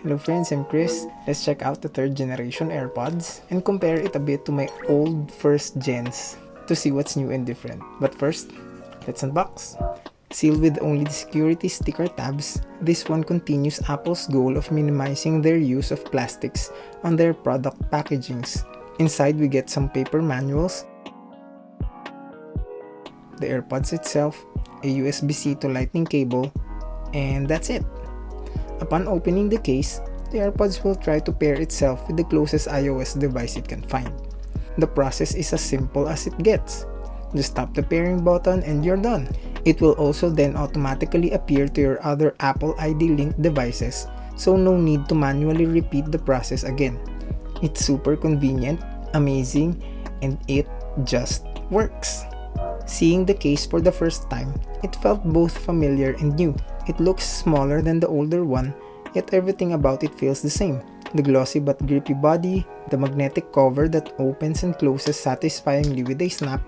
Hello friends, I'm Chris. Let's check out the third generation AirPods and compare it a bit to my old first gens to see what's new and different. But first, let's unbox. Sealed with only the security sticker tabs, this one continues Apple's goal of minimizing their use of plastics on their product packagings. Inside we get some paper manuals, the AirPods itself, a USB-C to lightning cable, and that's it. Upon opening the case, the AirPods will try to pair itself with the closest iOS device it can find. The process is as simple as it gets. Just tap the pairing button and you're done. It will also then automatically appear to your other Apple ID linked devices, so no need to manually repeat the process again. It's super convenient, amazing, and it just works. Seeing the case for the first time, it felt both familiar and new. It looks smaller than the older one, yet everything about it feels the same. The glossy but grippy body, the magnetic cover that opens and closes satisfyingly with a snap,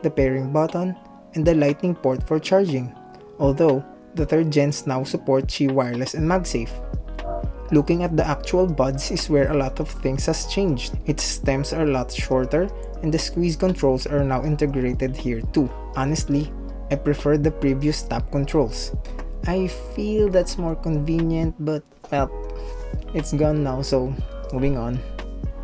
the pairing button, and the lightning port for charging, although the third gens now support Qi wireless and magsafe. Looking at the actual buds is where a lot of things has changed. Its stems are a lot shorter and the squeeze controls are now integrated here too. Honestly, I prefer the previous tap controls. I feel that's more convenient, but well, it's gone now, so moving on.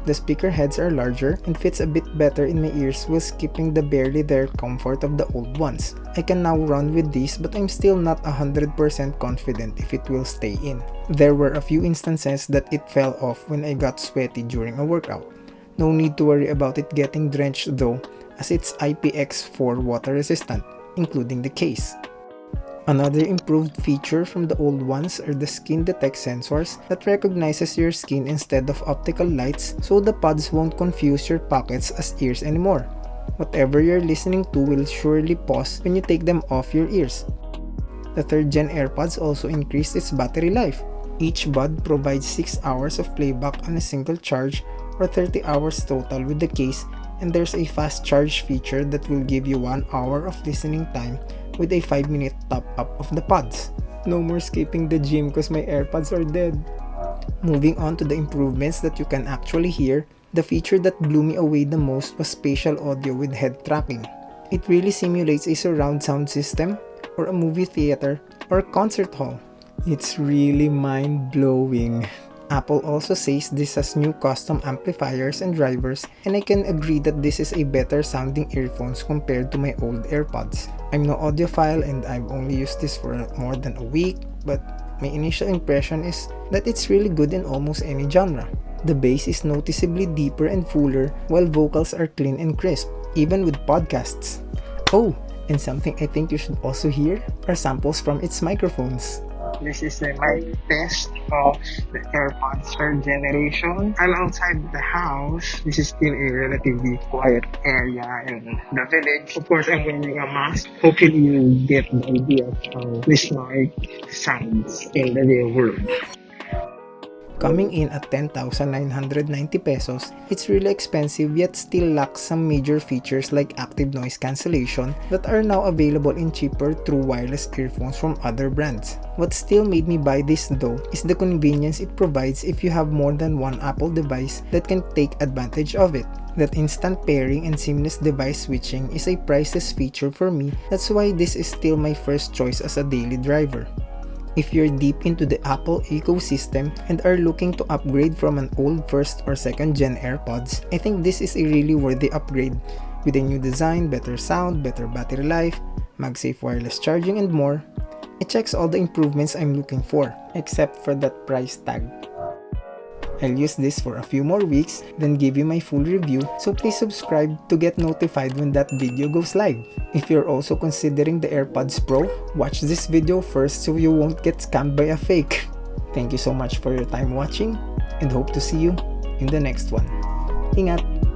The speaker heads are larger and fits a bit better in my ears while skipping the barely there comfort of the old ones. I can now run with these, but I'm still not 100% confident if it will stay in. There were a few instances that it fell off when I got sweaty during a workout. No need to worry about it getting drenched though, as it's IPX4 water resistant, including the case. Another improved feature from the old ones are the skin detect sensors that recognizes your skin instead of optical lights, so the pods won't confuse your pockets as ears anymore. Whatever you're listening to will surely pause when you take them off your ears. The third gen AirPods also increased its battery life. Each bud provides 6 hours of playback on a single charge or 30 hours total with the case, and there's a fast charge feature that will give you 1 hour of listening time with a 5-minute top up of the pods. No more skipping the gym cause my AirPods are dead. Moving on to the improvements that you can actually hear, the feature that blew me away the most was spatial audio with head tracking. It really simulates a surround sound system, or a movie theater, or a concert hall. It's really mind-blowing. Apple also says this has new custom amplifiers and drivers, and I can agree that this is a better sounding earphones compared to my old AirPods. I'm no audiophile and I've only used this for more than a week, but my initial impression is that it's really good in almost any genre. The bass is noticeably deeper and fuller, while vocals are clean and crisp, even with podcasts. Oh, and something I think you should also hear are samples from its microphones. This is my test of the AirPods third generation. I'm outside the house. This is still a relatively quiet area in the village. Of course, I'm wearing a mask. Hopefully, you get the idea of how this mic sounds in the real world. Coming in at 10,990 pesos, it's really expensive yet still lacks some major features like active noise cancellation that are now available in cheaper true wireless earphones from other brands. What still made me buy this though is the convenience it provides if you have more than one Apple device that can take advantage of it. That instant pairing and seamless device switching is a priceless feature for me. That's why this is still my first choice as a daily driver. If you're deep into the Apple ecosystem and are looking to upgrade from an old first or second gen AirPods, I think this is a really worthy upgrade. With a new design, better sound, better battery life, MagSafe wireless charging, and more, it checks all the improvements I'm looking for, except for that price tag. I'll use this for a few more weeks, then give you my full review, so please subscribe to get notified when that video goes live. If you're also considering the AirPods Pro, watch this video first so you won't get scammed by a fake. Thank you so much for your time watching, and hope to see you in the next one. Ingat!